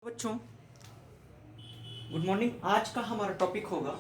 बच्चों good morning. आज का हमारा टॉपिक होगा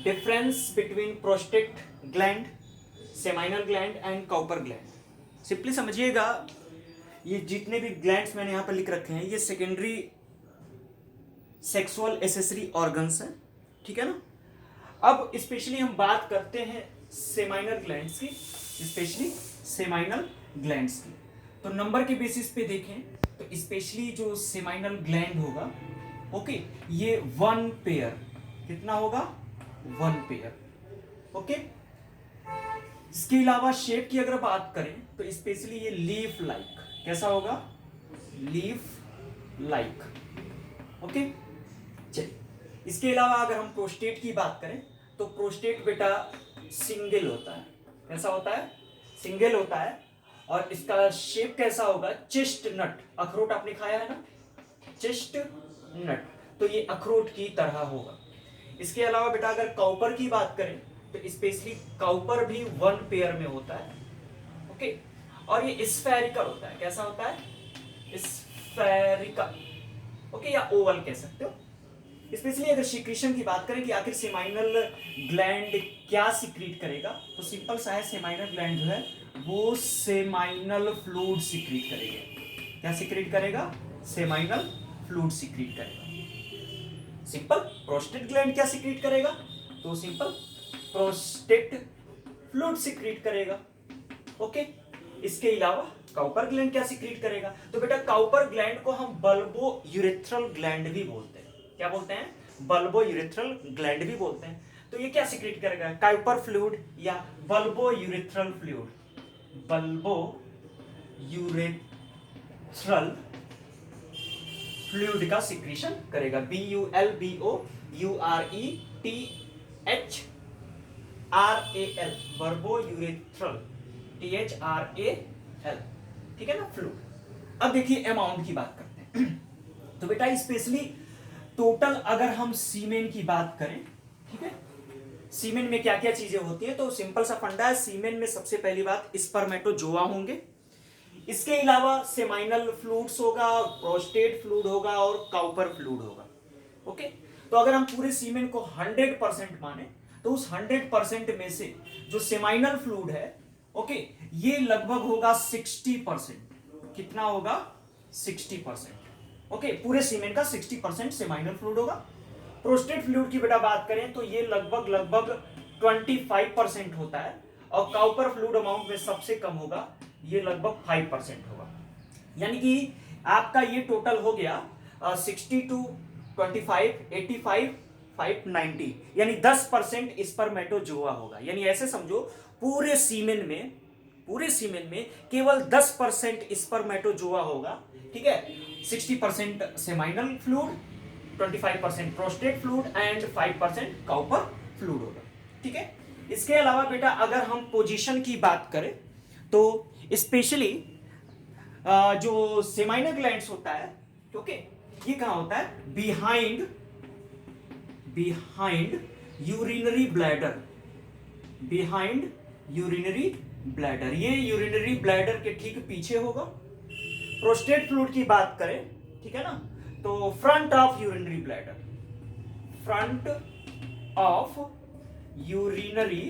difference between prostate gland, seminal gland and Cowper gland. Simply समझिएगा, ये जितने भी ग्लैंड्स मैंने यहाँ पर लिख रखे हैं ये सेकेंडरी सेक्सुअल एसेसरी ऑर्गन्स हैं, ठीक है ना। अब स्पेशली हम बात करते हैं सेमाइनल ग्लैंड्स की, स्पेशली सेमाइनल ग्लैंड्स की। तो नंबर के बेसिस पे देखें तो स्पेशली जो सेमाइनल ग्लैंड होगा, ओके, ये वन पेयर, कितना होगा, वन पेयर, ओके। इसके अलावा शेप की अगर बात करें तो स्पेशली ये लीफ लाइक, कैसा होगा, लीफ लाइक, ओके। चलिए, इसके अलावा अगर हम प्रोस्टेट की बात करें तो प्रोस्टेट बेटा सिंगल होता है, कैसा होता है, सिंगल होता है। और इसका शेप कैसा होगा, चेस्ट नट, अखरोट आपने खाया है ना, चेस्ट नट, तो ये अखरोट की तरह होगा। इसके अलावा बेटा अगर काउपर की बात करें तो स्पेशली काउपर भी वन पेयर में होता है, ओके। और ये स्फेरिकल होता है, कैसा होता है, स्फेरिकल, ओके, या ओवल कह सकते हो। स्पेशली अगर सिक्रीशन की बात करें कि आखिर सेमाइनल ग्लैंड क्या सिक्रीट करेगा, तो सिंपल सा है, सेमाइनल ग्लैंड जो है वो सेमाइनल फ्लूइड सिक्रीट करेगा। क्या सिक्रीट करेगा, सेमाइनल फ्लूइड सिक्रीट करेगा। सिंपल। प्रोस्टेट ग्लैंड क्या सिक्रीट करेगा, तो सिंपल प्रोस्टेट फ्लूइड सिक्रीट करेगा, ओके। इसके अलावा काउपर ग्लैंड क्या सिक्रीट करेगा, तो बेटा काउपर ग्लैंड को हम बल्बो यूरेथ्रल ग्लैंड भी बोलते हैं। क्या बोलते हैं, बल्बो यूरेथ्रल ग्लैंड भी बोलते हैं। तो ये क्या सिक्रीट करेगा, काउपर फ्लूइड या bulbo urethral fluid, bulbo urethral fluid का सिक्रीशन करेगा। BULBOURETHRAL, बल्बो यूरेथ्रल, THRAL, ठीक है ना, फ्लूइड। अब देखिए अमाउंट की बात करते हैं। तो बेटा स्पेशली टोटल अगर हम सीमेन की बात करें, ठीक है, सीमेन में क्या क्या चीजें होती है, तो सिंपल सा फंडा है, सीमेन में सबसे पहली बात स्पर्मेटोजोआ होंगे। इसके अलावा सेमाइनल फ्लूइड्स होगा, प्रोस्टेट फ्लूइड होगा और काउपर फ्लूइड होगा, ओके। तो अगर हम पूरे सीमेन को 100% माने तो उस 100% में से जो सेमाइनल फ्लूइड है, ओके, ये लगभग होगा 60%। कितना होगा, 60%, ओके। पूरे सीमेन का 60% सेमाइनल फ्लूइड होगा। प्रोस्टेट फ्लूइड की बेटा बात करें तो ये लगभग 25% होता है। और काउपर फ्लूइड अमाउंट में सबसे कम होगा, ये लगभग 5% होगा। यानी कि आपका ये टोटल हो गया 60 to 25, 85, 5, 90, यानी 10% स्पर्मेटोजोआ होगा। यानी ऐसे समझो पूरे सीमेन में केवल 10% स्पर्मेटोजोआ होगा, ठीक है। 60% seminal fluid, 25% prostate fluid and 5% Cowper fluid होगा, ठीक है। इसके अलावा बेटा अगर हम पोजीशन की बात करें तो स्पेशली जो सेमाइनल ग्लैंड्स होता है, ओके, ये कहां होता है, behind urinary bladder, behind urinary bladder, ये यूरिनरी ब्लैडर के ठीक पीछे होगा। प्रोस्टेट फ्लूइड की बात करें, ठीक है ना, तो front of urinary bladder, front of urinary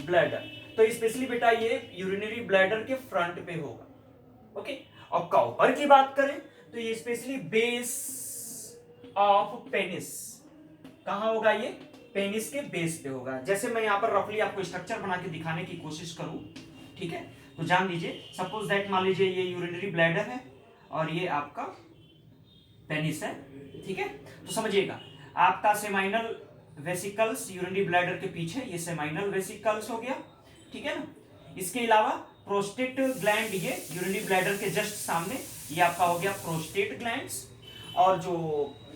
bladder, तो स्पेशली बेटा ये यूरिनरी ब्लैडर के फ्रंट पे होगा, ओके। और काउपर की बात करें तो ये स्पेशली बेस ऑफ पेनिस, कहां होगा, ये पेनिस के बेस पे होगा। जैसे मैं यहां पर रफली आपको स्ट्रक्चर बना के दिखाने की कोशिश करूं, ठीक है, तो जान लीजिए, सपोज दैट मान लीजिए ये यूरिनरी ब्लैडर है और ये आपका पेनिस है, ठीक है। तो समझिएगा आपका सेमाइनल वेसिकल्स यूरिनरी ब्लैडर के पीछे, ये सेमाइनल वेसिकल्स हो गया, ठीक है ना। इसके अलावा प्रोस्टेट ग्लैंड ये यूरिनरी ब्लैडर के जस्ट सामने, ये आपका हो गया प्रोस्टेट ग्लैंड्स। और जो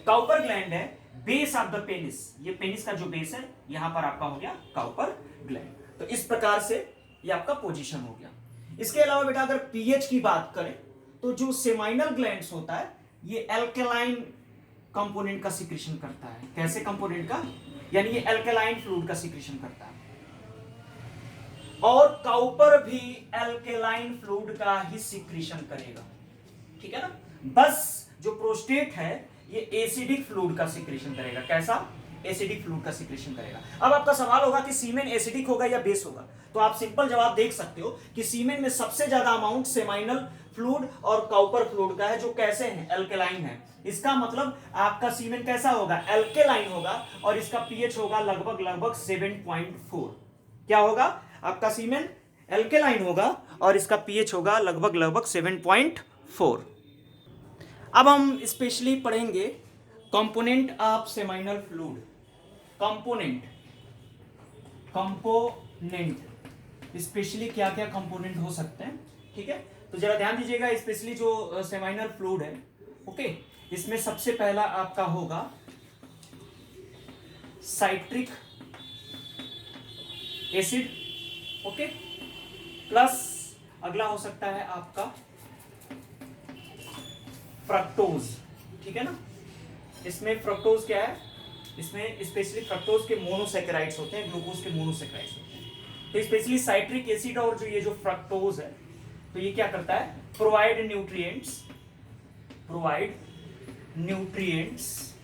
काउपर ग्लैंड है, बेस ऑफ द पेनिस, ये पेनिस का जो बेस है, यहां पर आपका हो गया काउपर ग्लैंड। तो इस प्रकार से ये आपका पोजीशन हो गया। इसके अलावा बेटा अगर पीएच की बात करें तो जो सेमाइनल ग्लैंड्स होता है ये एल्केलाइन कंपोनेंट का सिक्रीशन करता है। कैसे कंपोनेंट का, यानी ये एल्केलाइन फ्लूइड का सिक्रीशन करता है। और काउपर भी एल्केलाइन फ्लूइड का ही सिक्रीशन करेगा, ठीक है ना। बस जो प्रोस्टेट है ये एसिडिक फ्लूइड का सिक्रेशन करेगा। कैसा? एसिडिक फ्लूइड का सिक्रेशन करेगा। अब आपका सवाल होगा कि सीमेन एसिडिक होगा या बेस होगा, तो आप सिंपल जवाब देख सकते हो कि सीमेन में सबसे ज्यादा अमाउंट सेमाइनल फ्लूइड और काउपर फ्लूइड का है, जो कैसे हैं? एल्केलाइन है। इसका मतलब आपका सीमेन कैसा होगा? एल्केलाइन होगा, और इसका पीएच होगा लगभग 7.4। क्या होगा? आपका सीमेन एल्केलाइन होगा और इसका पीएच होगा लगभग 7.4। अब हम स्पेशली पढ़ेंगे component of seminal fluid. Component specially क्या क्या कंपोनेंट हो सकते हैं, ठीक है? तो जरा ध्यान दीजिएगा, स्पेशली जो सेमाइनल फ्लूइड है, ओके, इसमें सबसे पहला आपका होगा साइट्रिक एसिड, ओके, प्लस अगला हो सकता है आपका फ्रक्टोज, ठीक है ना? इसमें फ्रक्टोज क्या है? इसमें स्पेशली फ्रक्टोज के मोनोसैकेराइड्स होते हैं, ग्लूकोज के मोनोसैकेराइड्स होते हैं। तो स्पेशली साइट्रिक एसिड और जो ये जो फ्रक्टोज है, तो ये क्या करता है? Provide nutrients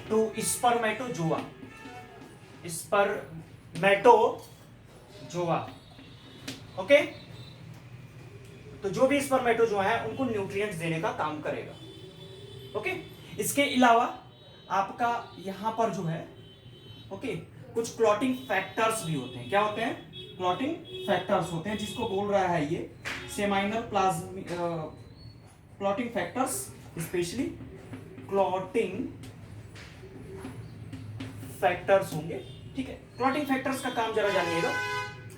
to spermatozoa, okay. तो जो भी स्पर्मेटोजोआ है उनको न्यूट्रिएंट्स देने का काम करेगा, ओके। इसके अलावा आपका यहां पर जो है, ओके, कुछ क्लॉटिंग फैक्टर्स भी होते हैं। क्या होते हैं? क्लॉटिंग फैक्टर्स होते हैं, जिसको बोल रहा है ये seminal clotting factors, specially clotting factors होंगे, ठीक है। क्लॉटिंग फैक्टर्स का काम जरा जानिएगा।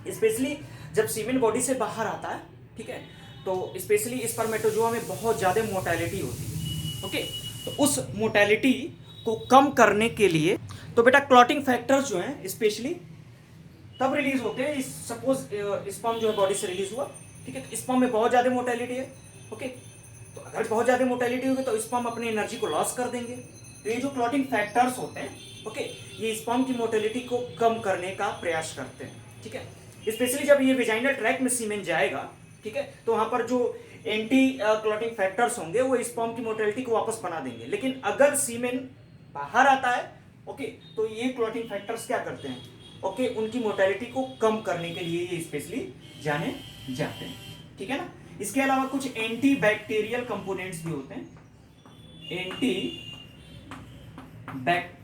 स्पेशली जब सीमेन बॉडी से बाहर आता है, ठीक है, तो स्पेशली स्पर्मेटोजोआ में बहुत ज्यादा मोर्टेलिटी होती है, ओके। तो उस मोर्टेलिटी को कम करने के लिए तो बेटा क्लॉटिंग फैक्टर्स जो हैं स्पेशली तब रिलीज होते हैं, सपोज स्पर्म जो है बॉडी से रिलीज हुआ, ठीक है, तो स्पर्म में बहुत ज्यादा मोर्टेलिटी है, ओके। तो अगर बहुत ज्यादा मोर्टेलिटी होगी तो स्पर्म अपनी एनर्जी को लॉस कर देंगे। तो ये जो क्लॉटिंग फैक्टर्स होते हैं, ओके, ये स्पर्म की मोर्टेलिटी को कम करने का प्रयास करते हैं, ठीक है। स्पेशली जब ये वेजाइनल ट्रैक्ट में सीमेन जाएगा, ठीक है, तो वहां पर जो एंटी क्लॉटिंग फैक्टर्स होंगे वो स्पर्म की मोर्टेलिटी को वापस बना देंगे। लेकिन अगर सीमेन बाहर आता है, ओके, तो ये क्लॉटिंग फैक्टर्स क्या करते हैं? ओके, उनकी मोर्टेलिटी को कम करने के लिए ये स्पेशली जाने जाते हैं, ठीक है ना। इसके अलावा कुछ एंटी बैक्टीरियल कंपोनेंट्स भी होते हैं, एंटी बैक्टीरियल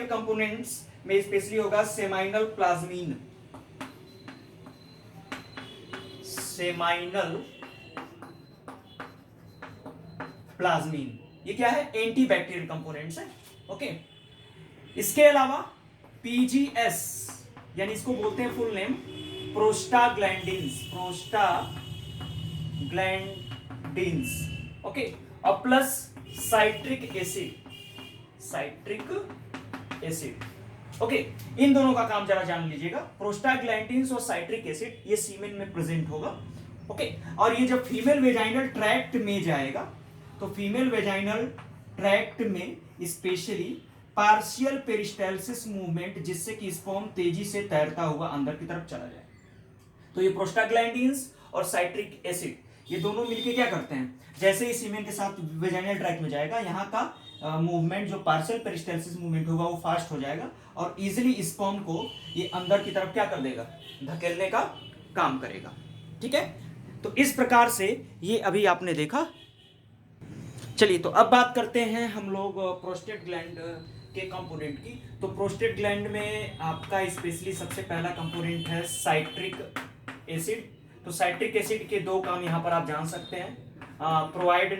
कंपोनेंट्स में स्पेशली होगा सेमाइनल प्लाज्मीन। ये क्या है? एंटी बैक्टीरियल कंपोनेंट्स है, ओके। इसके अलावा पीजीएस, यानी इसको बोलते हैं फुल नेम प्रोस्टाग्लैंडिन्स, ओके, और प्लस साइट्रिक एसिड, ओके। इन दोनों का काम जरा जान लीजिएगा। प्रोस्टाग्लैंडिन्स और साइट्रिक एसिड ये सीमेन में प्रेजेंट होगा, ओके। और ये जब फीमेल वेजाइनल ट्रैक्ट में जाएगा, तो फीमेल वेजाइनल ट्रैक्ट में स्पेशली पार्शियल पेरिस्टाल्सिस मूवमेंट, जिससे कि स्पर्म तेजी से तैरता हुआ अंदर की तरफ चला जाए। तो ये प्रोस्टाग्लैंडिन्स और साइट्रिक एसिड ये दोनों मिलके क्या करते हैं? जैसे ही सीमेन के साथ वेजाइनल ट्रैक्ट में जाएगा, यहाँ का मूवमेंट जो पार्शियल पेरिस्टाल्सिस मूवमेंट होगा वो फास्ट हो जाएगा और इजिली स्पर्म को ये अंदर की तरफ क्या कर देगा? धकेलने का काम करेगा, ठीक है। तो इस प्रकार से ये अभी आपने देखा। चलिए, तो अब बात करते हैं हम लोग प्रोस्टेट ग्लैंड के कंपोनेंट की। तो प्रोस्टेट ग्लैंड में आपका स्पेशली सबसे पहला कंपोनेंट है साइट्रिक एसिड। तो साइट्रिक एसिड के दो काम यहाँ पर आप जान सकते हैं, provide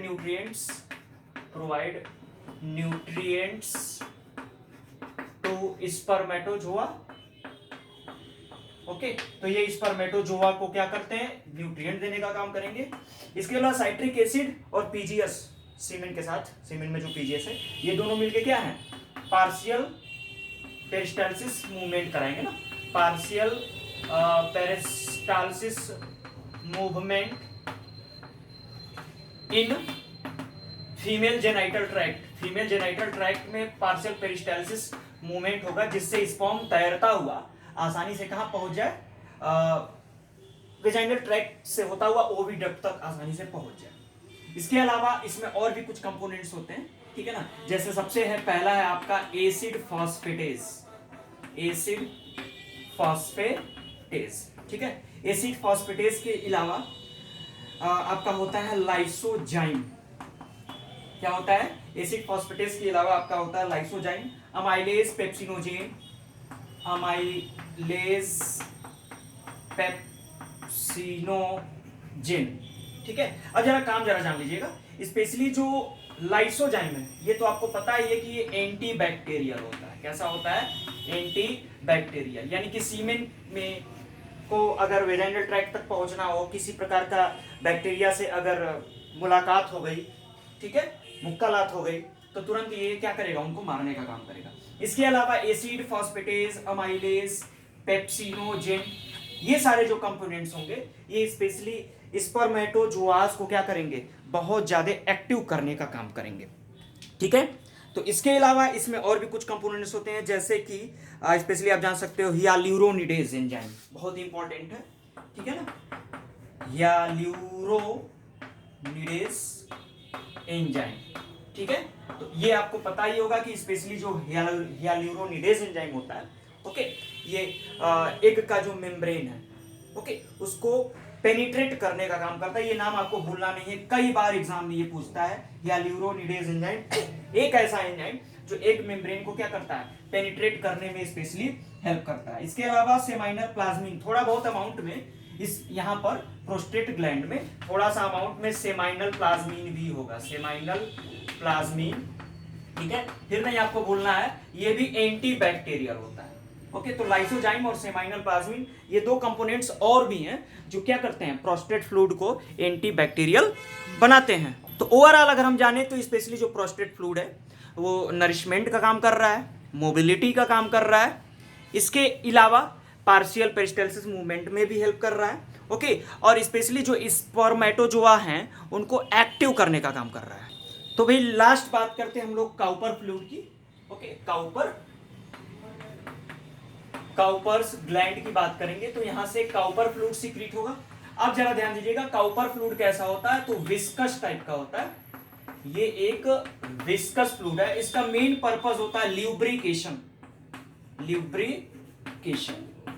nutrients to spermatozoa, okay. तो ये स्पर्मेटोजोआ को क्या करते हैं? न्यूट्रिएंट देने का काम करेंगे। इसके अलावा साइट्रिक एसिड और पीजीएस, सीमेन के साथ, सीमेन में जो पीजीएस है, ये दोनों मिलके क्या है? पार्शियल पेरिस्टाल्सिस मूवमेंट कराएंगे ना, partial peristalsis movement in female genital tract में पार्शियल पेरिस्टाल्सिस मूवमेंट होगा, जिससे स्पर्म तैरता हुआ आसानी से कहां पहुंच जाए? वेजाइनल ट्रैक्ट से होता हुआ ओविडक्ट तक आसानी से पहुंच जाए। इसके अलावा इसमें और भी कुछ कंपोनेंट्स होते हैं, ठीक है ना। जैसे सबसे है पहला है आपका एसिड फॉस्फेटेज, एसिड फॉस्फेटेज, ठीक है। एसिड फॉस्फेटेज के अलावा आपका होता है लाइसोजाइम। क्या होता है? एसिड फॉस्फेटेज के अलावा आपका होता है lysozyme, amylase pepsinogen, amylase pepsinogen, ठीक है। अब जरा काम जरा जान लीजिएगा, स्पेशली जो लाइसोजाइम है ये तो आपको पता ही है कि ये एंटी बैक्टीरियल होता है। कैसा होता है? एंटी बैक्टीरियल, यानी कि सीमेन में को अगर वेजाइनल ट्रैक्ट तक पहुंचना हो, किसी प्रकार का बैक्टीरिया से अगर मुलाकात हो गई, ठीक है, मुक्कालात हो गई, तो तुरंत ये क्या करेगा? उनको मारने का काम करेगा। इसके अलावा एसिड फॉस्फेटेज, अमाइलेज, पेप्सिनोजेन, ये सारे जो कंपोनेंट्स होंगे ये स्पेशली स्पर्मेटोजोआज को क्या करेंगे? बहुत ज्यादा एक्टिव करने का काम करेंगे, ठीक है। तो इसके अलावा इसमें और भी कुछ कंपोनेंट्स होते हैं, जैसे कि स्पेशली आप जान सकते हो हियालुरोनिडेज एंजाइम, बहुत ही इंपॉर्टेंट है, ठीक है ना। हियालुरोनिडेज एंजाइम, ठीक है। तो ये आपको पता ही होगा कि स्पेशली जो हियालुरोनिडेज एंजाइम होता है, ओके, ये एग का जो मेम्ब्रेन है, ओके, उसको पेनिट्रेट करने का काम करता है। ये नाम आपको भूलना नहीं है, कई बार एग्जाम में ये पूछता है। हियालुरोनिडेज एंजाइम एक ऐसा एंजाइम जो एग मेम्ब्रेन को क्या करता है? पेनिट्रेट करने में स्पेशली हेल्प करता है। इसके अलावा सेमाइनल प्लाज्मिन, थोड़ा बहुत अमाउंट में इस यहाँ पर प्रोस्टेट ग्लैंड में थोड़ा सा अमाउंट में सेमाइनल प्लाज्मिन भी होगा, सेमाइनल प्लाज्मिन, ठीक है। फिर नहीं आपको भूलना है ये भी एंटी बैक्टीरियल होता है, ओके। तो लाइसोजाइम और सेमाइनल प्लाज्मिन ये दो कंपोनेंट्स और भी हैं जो क्या करते हैं? प्रोस्टेट फ्लूइड को एंटी बैक्टीरियल बनाते हैं। तो ओवरऑल अगर हम जाने तो स्पेशली जो प्रोस्टेट फ्लूइड है वो नरिशमेंट का काम कर रहा है, मोबिलिटी का काम कर रहा है, इसके अलावा पार्शियल पेरिस्टालसिस मूवमेंट में भी हेल्प कर रहा है, ओके। और स्पेशली जो स्पर्मेटोजोआ हैं उनको एक्टिव करने का काम कर रहा है। तो भाई लास्ट बात करते हैं हम लोग काउपर फ्लूइड की, ओके। काउपर्स ग्लैंड की बात करेंगे तो यहां से काउपर फ्लूइड सीक्रेट होगा। अब जरा ध्यान दीजिएगा, काउपर फ्लूइड कैसा होता है? तो विस्कस टाइप का होता है। ये एक विस्कस फ्लूइड है। इसका मेन पर्पस होता है ल्यूब्रिकेशन,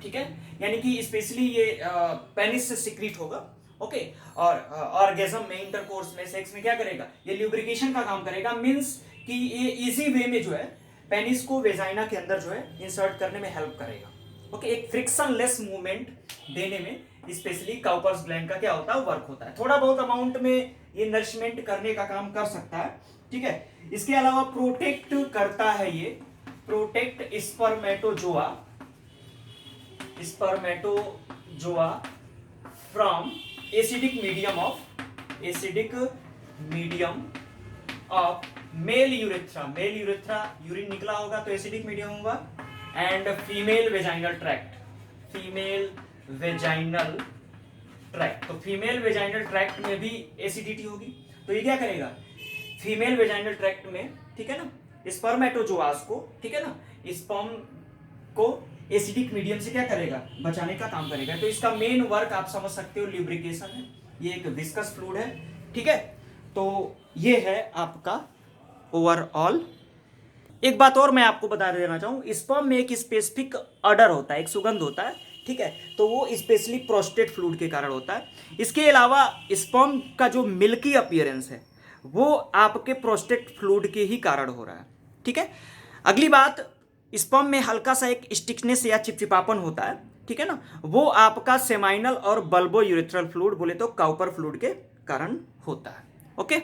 ठीक है। यानी कि स्पेशली ये पेनिस से सीक्रेट होगा, ओके। और ऑर्गेज्म में, इंटरकोर्स में, सेक्स में क्या करेगा? ये ल्यूब्रिकेशन का काम करेगा। मींस कि ये इजी वे में जो है पेनिस को वेजाइना के अंदर जो है इंसर्ट करने में हेल्प करेगा, ओके। एक फ्रिक्शनलेस मूवमेंट देने में स्पेशली काउपर्स ग्लैंड का क्या होता है? वर्क होता है। थोड़ा बहुत अमाउंट में ये नरिशमेंट करने का काम कर सकता है, ठीक है। इसके अलावा प्रोटेक्ट करता है, ये protect spermatozoa from acidic medium of male urethra. Male urethra urine निकला होगा तो एसिडिक मीडियम होगा। एंड फीमेल वेजाइनल ट्रैक्ट, तो फीमेल वेजाइनल ट्रैक्ट में भी एसिडिटी होगी। तो ये क्या करेगा? फीमेल वेजाइनल ट्रैक्ट में, ठीक है ना, स्पर्मेटोजोआस को, ठीक है ना, स्पर्म को एसिडिक मीडियम से क्या करेगा? बचाने का काम करेगा। तो इसका मेन वर्क आप समझ सकते हो ल्यूब्रिकेशन है। ये एक विस्कस फ्लूइड है, ठीक है। तो ये है आपका ओवरऑल। एक बात और मैं आपको बता देना चाहूँ, स्पर्म में एक स्पेसिफिक ऑर्डर होता है, एक सुगंध होता है, ठीक है। तो वो स्पेशली प्रोस्टेट फ्लूइड के कारण होता है। इसके अलावा स्पर्म का जो मिल्की अपीयरेंस है वो आपके प्रोस्टेट फ्लूइड के ही कारण हो रहा है, ठीक है। अगली बात, स्पर्म में हल्का सा एक स्टिकनेस या चिपचिपापन होता है, ठीक है ना, वो आपका सेमाइनल और बल्बो यूरेथ्रल फ्लूइड बोले तो काउपर फ्लूइड के कारण होता है, ओके।